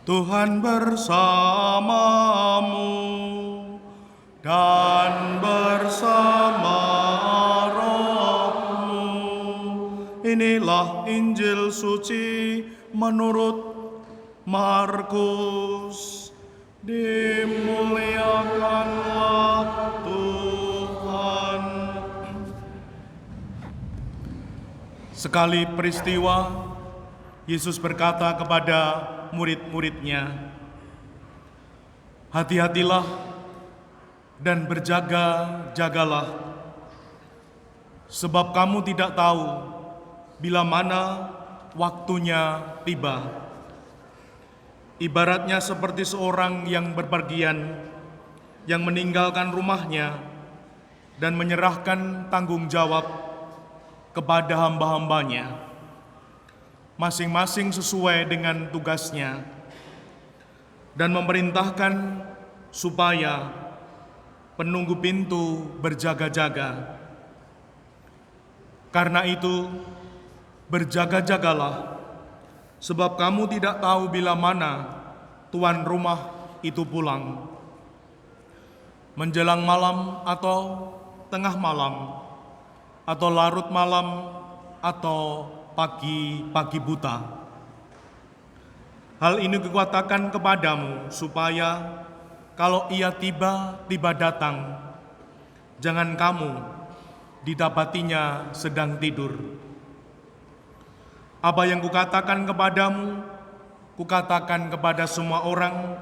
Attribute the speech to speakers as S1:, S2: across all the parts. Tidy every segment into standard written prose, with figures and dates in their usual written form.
S1: Tuhan bersamamu dan bersama rohmu. Inilah Injil suci menurut Markus. Dimuliakanlah Tuhan. Sekali peristiwa, Yesus berkata kepada murid-muridnya, "Hati-hatilah dan berjaga-jagalah, sebab kamu tidak tahu bila mana waktunya tiba." Ibaratnya seperti seorang yang berpergian, yang meninggalkan rumahnya dan menyerahkan tanggung jawab kepada hamba-hambanya, masing-masing sesuai dengan tugasnya, dan memerintahkan supaya penunggu pintu berjaga-jaga. Karena itu, berjaga-jagalah, sebab kamu tidak tahu bila mana tuan rumah itu pulang, menjelang malam atau tengah malam, atau larut malam, atau pagi buta. Hal ini kukatakan kepadamu supaya kalau ia tiba-tiba datang, jangan kamu didapatinya sedang tidur. Apa yang kukatakan kepadamu, kukatakan kepada semua orang,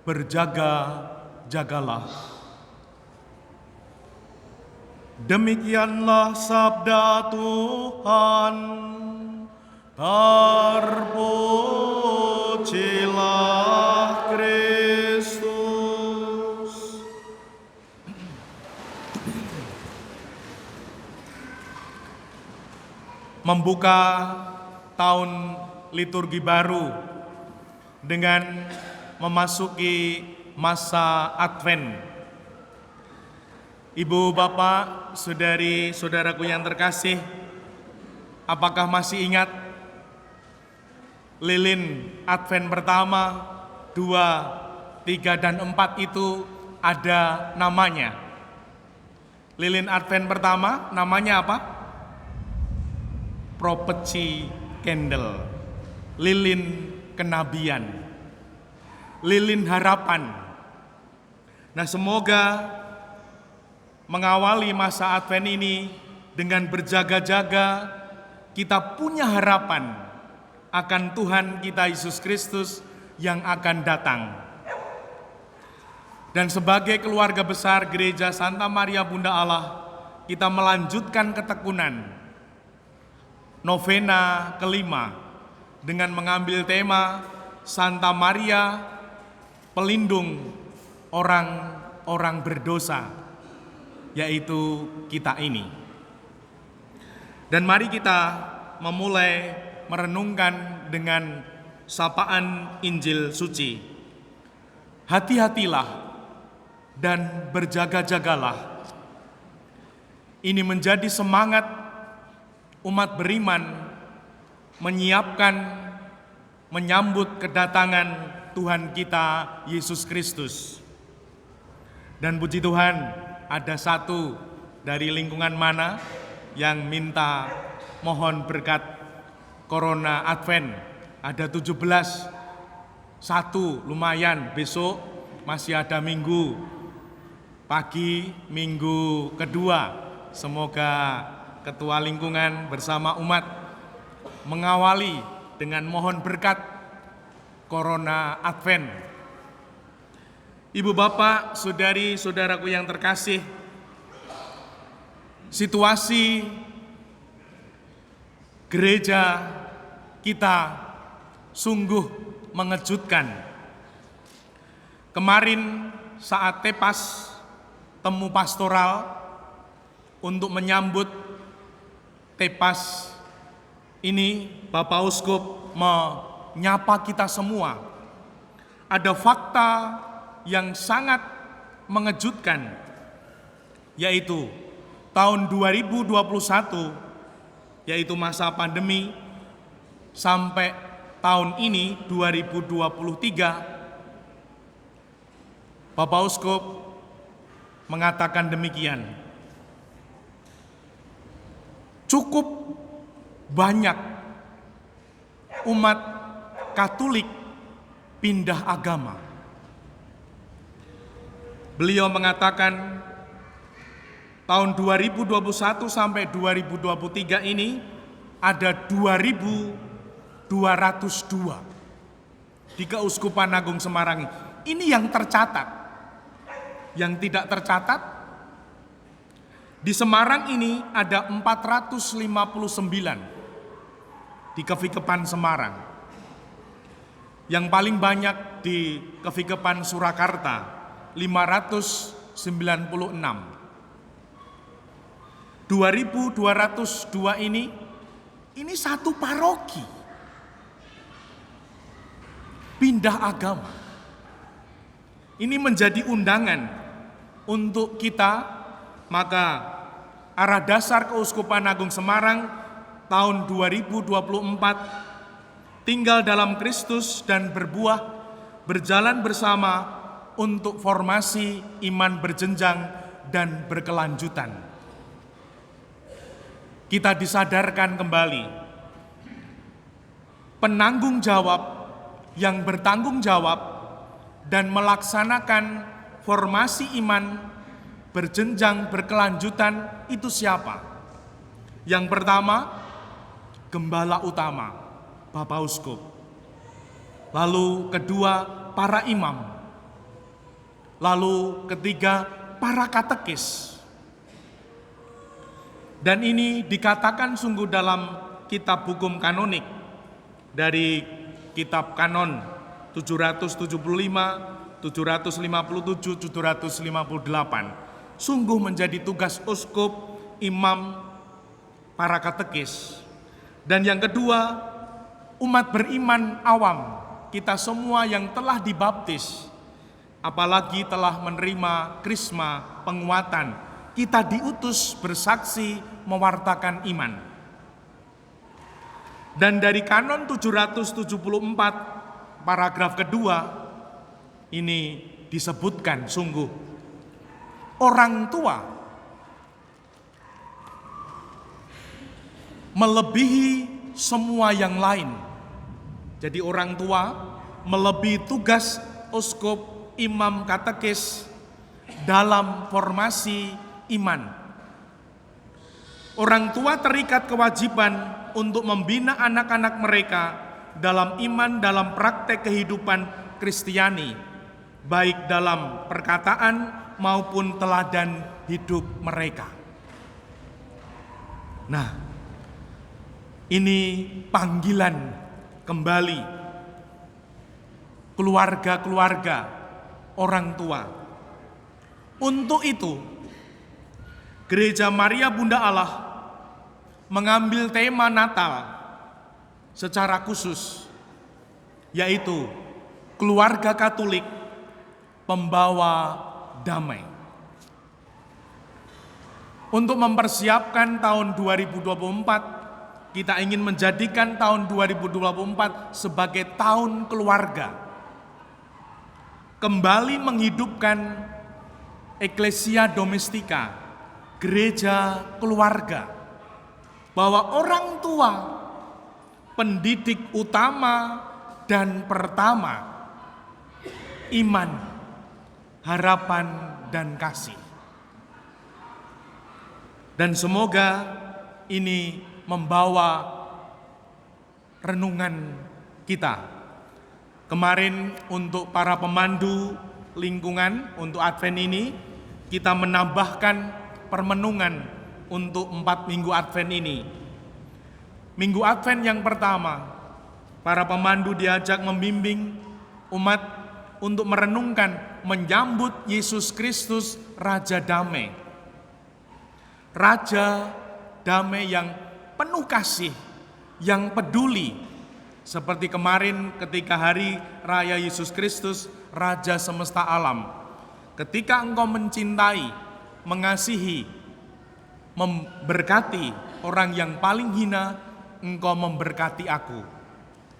S1: berjaga-jagalah. Demikianlah sabda Tuhan. Terpujilah Kristus. Membuka tahun liturgi baru dengan memasuki masa Advent. Ibu, Bapak, saudari-saudaraku yang terkasih, apakah masih ingat lilin Advent pertama, 2, 3, dan 4 itu ada namanya? Lilin Advent pertama namanya apa? Prophecy Candle, lilin kenabian, lilin harapan. Nah, semoga mengawali masa Advent ini dengan berjaga-jaga, kita punya harapan akan Tuhan kita Yesus Kristus yang akan datang. Dan sebagai keluarga besar Gereja Santa Maria Bunda Allah, kita melanjutkan ketekunan novena kelima dengan mengambil tema Santa Maria, pelindung orang-orang berdosa, yaitu kita ini. Dan mari kita memulai merenungkan dengan sapaan Injil suci. Hati-hatilah dan berjaga-jagalah. Ini menjadi semangat umat beriman menyiapkan, menyambut kedatangan Tuhan kita Yesus Kristus. Dan puji Tuhan, ada satu dari lingkungan mana yang minta mohon berkat Corona Advent. Ada 17, satu lumayan, besok masih ada minggu pagi, minggu kedua. Semoga Ketua Lingkungan bersama umat mengawali dengan mohon berkat Corona Advent. Ibu, Bapak, saudari-saudaraku yang terkasih, situasi gereja kita sungguh mengejutkan. Kemarin saat tepas temu pastoral untuk menyambut tepas ini, Bapak Uskup menyapa kita semua. Ada fakta yang sangat mengejutkan, yaitu tahun 2021, yaitu masa pandemi, sampai tahun ini 2023, Bapak Uskup mengatakan demikian. Cukup banyak umat Katolik pindah agama. Beliau mengatakan tahun 2021 sampai 2023 ini ada 2.202 di Keuskupan Agung Semarang. Ini yang tercatat. Yang tidak tercatat, di Semarang ini ada 459 di Kevikepan Semarang. Yang paling banyak di Kevikepan Surakarta, 596. 2.202 ini satu paroki pindah agama. Ini menjadi undangan untuk kita, maka arah dasar Keuskupan Agung Semarang tahun 2024, tinggal dalam Kristus dan berbuah, berjalan bersama untuk formasi iman berjenjang dan berkelanjutan. Kita disadarkan kembali, penanggung jawab yang bertanggung jawab dan melaksanakan formasi iman berjenjang berkelanjutan itu siapa? Yang pertama, gembala utama, Bapak Uskup. Lalu kedua, para imam. Lalu ketiga, para katekis. Dan ini dikatakan sungguh dalam kitab hukum kanonik dari kitab kanon 775, 757, 758. Sungguh menjadi tugas uskup, imam, para katekis. Dan yang kedua, umat beriman awam, kita semua yang telah dibaptis, apalagi telah menerima krisma penguatan, kita diutus bersaksi mewartakan iman. Dan dari kanon 774 paragraf kedua ini disebutkan sungguh orang tua melebihi semua yang lain. Jadi orang tua melebihi tugas uskup, imam, katekis dalam formasi iman. Orang tua terikat kewajiban untuk membina anak-anak mereka dalam iman, dalam praktek kehidupan Kristiani, baik dalam perkataan maupun teladan hidup mereka. Nah, ini panggilan kembali keluarga-keluarga orang tua. Untuk itu, Gereja Maria Bunda Allah mengambil tema Natal secara khusus, yaitu keluarga Katolik pembawa damai. Untuk mempersiapkan tahun 2024, kita ingin menjadikan tahun 2024 sebagai tahun keluarga. Kembali menghidupkan Ecclesia Domestika, gereja keluarga, bahwa orang tua pendidik utama dan pertama iman, harapan, dan kasih. Dan semoga ini membawa renungan kita. Kemarin untuk para pemandu lingkungan untuk Advent ini, kita menambahkan permenungan untuk 4 minggu Advent ini. Minggu Advent yang pertama, para pemandu diajak membimbing umat untuk merenungkan, menyambut Yesus Kristus, Raja Damai. Raja Damai yang penuh kasih, yang peduli. Seperti kemarin ketika hari raya Yesus Kristus, Raja semesta alam. Ketika engkau mencintai, mengasihi, memberkati orang yang paling hina, engkau memberkati aku.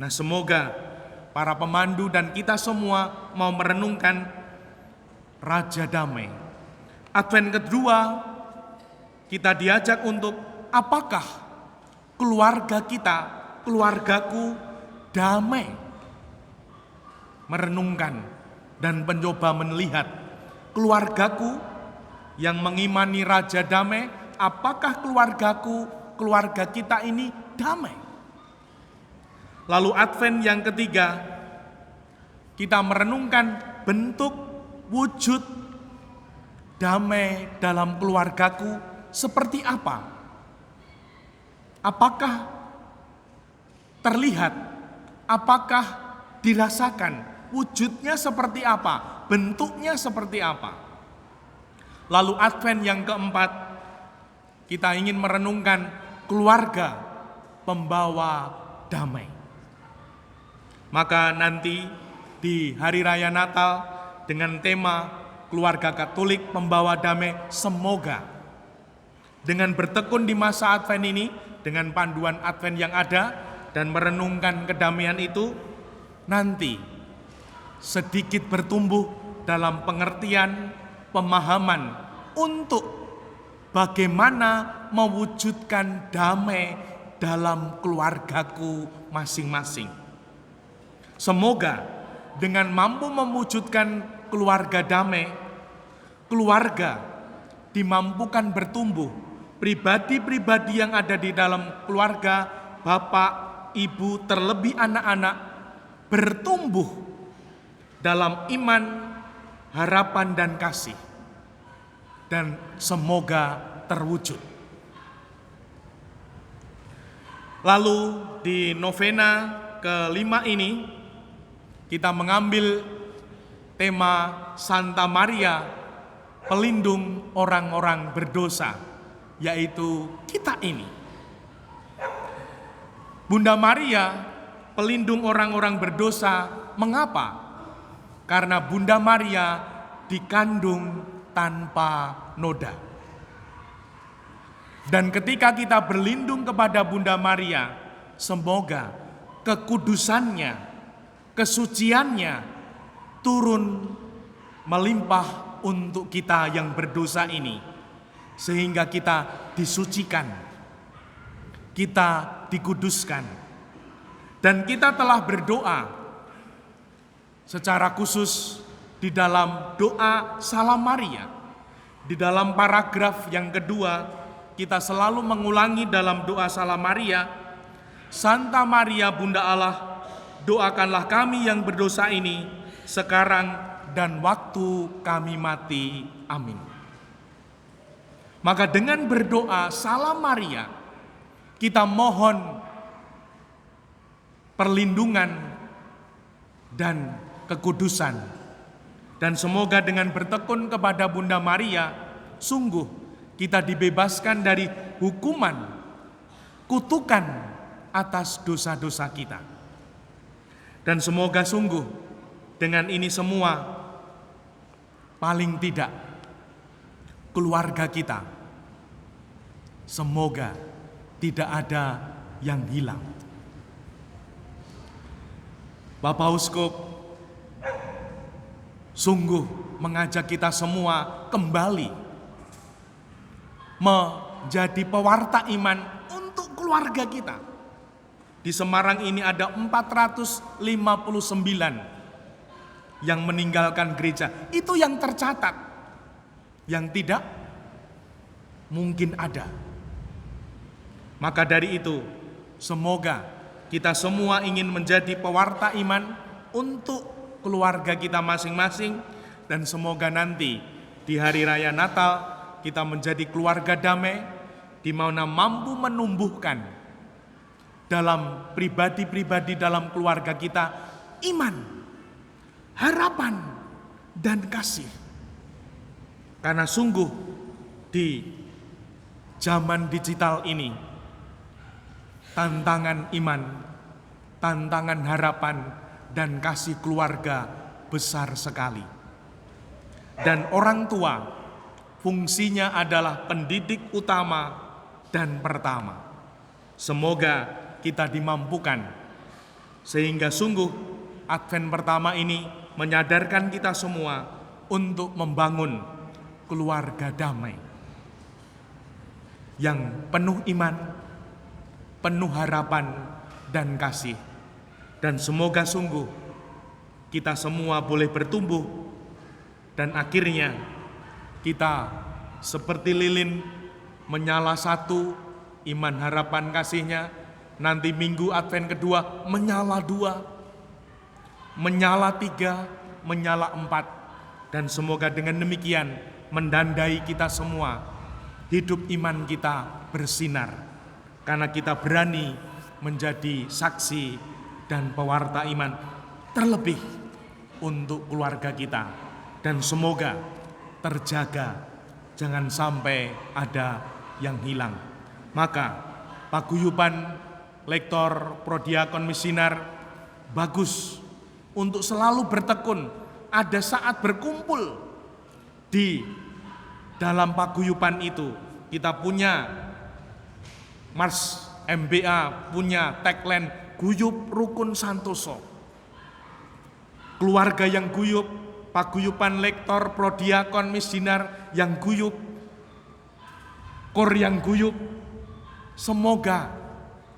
S1: Nah, semoga para pemandu dan kita semua mau merenungkan Raja Damai. Advent kedua, kita diajak untuk apakah keluarga kita, keluargaku damai? Merenungkan dan mencoba melihat keluargaku yang mengimani Raja Damai, apakah keluargaku, keluarga kita ini damai? Lalu Advent yang ketiga, kita merenungkan bentuk wujud damai dalam keluargaku seperti apa? Apakah terlihat? Apakah dirasakan? Wujudnya seperti apa? Bentuknya seperti apa? Lalu Advent yang keempat, kita ingin merenungkan keluarga pembawa damai. Maka nanti di Hari Raya Natal dengan tema keluarga Katolik pembawa damai, semoga dengan bertekun di masa Advent ini, dengan panduan Advent yang ada dan merenungkan kedamaian itu, nanti sedikit bertumbuh dalam pengertian, pemahaman untuk bagaimana mewujudkan damai dalam keluargaku masing-masing. Semoga dengan mampu mewujudkan keluarga damai, keluarga dimampukan bertumbuh, pribadi-pribadi yang ada di dalam keluarga, bapak, ibu, terlebih anak-anak, bertumbuh dalam iman, harapan, dan kasih. Dan semoga terwujud. Lalu di novena kelima ini, kita mengambil tema Santa Maria, pelindung orang-orang berdosa, yaitu kita ini. Bunda Maria, pelindung orang-orang berdosa, mengapa? Karena Bunda Maria dikandung tanpa noda. Dan ketika kita berlindung kepada Bunda Maria, semoga kekudusannya, kesuciannya turun melimpah untuk kita yang berdosa ini, sehingga kita disucikan, kita dikuduskan. Dan kita telah berdoa secara khusus di dalam doa Salam Maria. Di dalam paragraf yang kedua, kita selalu mengulangi dalam doa Salam Maria, Santa Maria Bunda Allah, doakanlah kami yang berdosa ini sekarang dan waktu kami mati. Amin. Maka dengan berdoa Salam Maria, kita mohon perlindungan dan kekudusan. Dan semoga dengan bertekun kepada Bunda Maria, sungguh kita dibebaskan dari hukuman, kutukan atas dosa-dosa kita. Dan semoga sungguh dengan ini semua, paling tidak keluarga kita, semoga tidak ada yang hilang. Bapak Uskup sungguh mengajak kita semua kembali menjadi pewarta iman untuk keluarga kita. Di Semarang ini ada 459 yang meninggalkan gereja. Itu yang tercatat. Yang tidak mungkin ada. Maka dari itu, semoga kita semua ingin menjadi pewarta iman untuk keluarga kita masing-masing. Dan semoga nanti di Hari Raya Natal kita menjadi keluarga damai, di mana mampu menumbuhkan dalam pribadi-pribadi dalam keluarga kita iman, harapan, dan kasih. Karena sungguh di zaman digital ini, tantangan iman, tantangan harapan, dan kasih keluarga besar sekali. Dan orang tua fungsinya adalah pendidik utama dan pertama. Semoga kita dimampukan Sehingga sungguh Advent pertama ini menyadarkan kita semua untuk membangun keluarga damai yang penuh iman, penuh harapan dan kasih. Dan semoga sungguh kita semua boleh bertumbuh dan akhirnya kita seperti lilin menyala satu, iman, harapan, kasihnya. Nanti minggu Advent kedua menyala dua, menyala tiga, menyala empat. Dan semoga dengan demikian mendandai kita semua, hidup iman kita bersinar. Karena kita berani menjadi saksi dan pewarta iman, terlebih untuk keluarga kita. Dan semoga terjaga, jangan sampai ada yang hilang. Maka paguyuban lektor, prodiakon, misinar bagus untuk selalu bertekun. Ada saat berkumpul di dalam paguyuban itu. Kita punya Mars MBA, punya tagline guyup rukun santoso. Keluarga yang guyup, paguyuban lektor, prodiakon, misinar yang guyup, kor yang guyup, semoga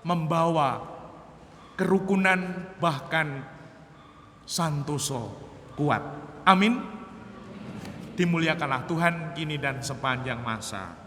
S1: membawa kerukunan bahkan santoso kuat. Amin. Dimuliakanlah Tuhan kini dan sepanjang masa.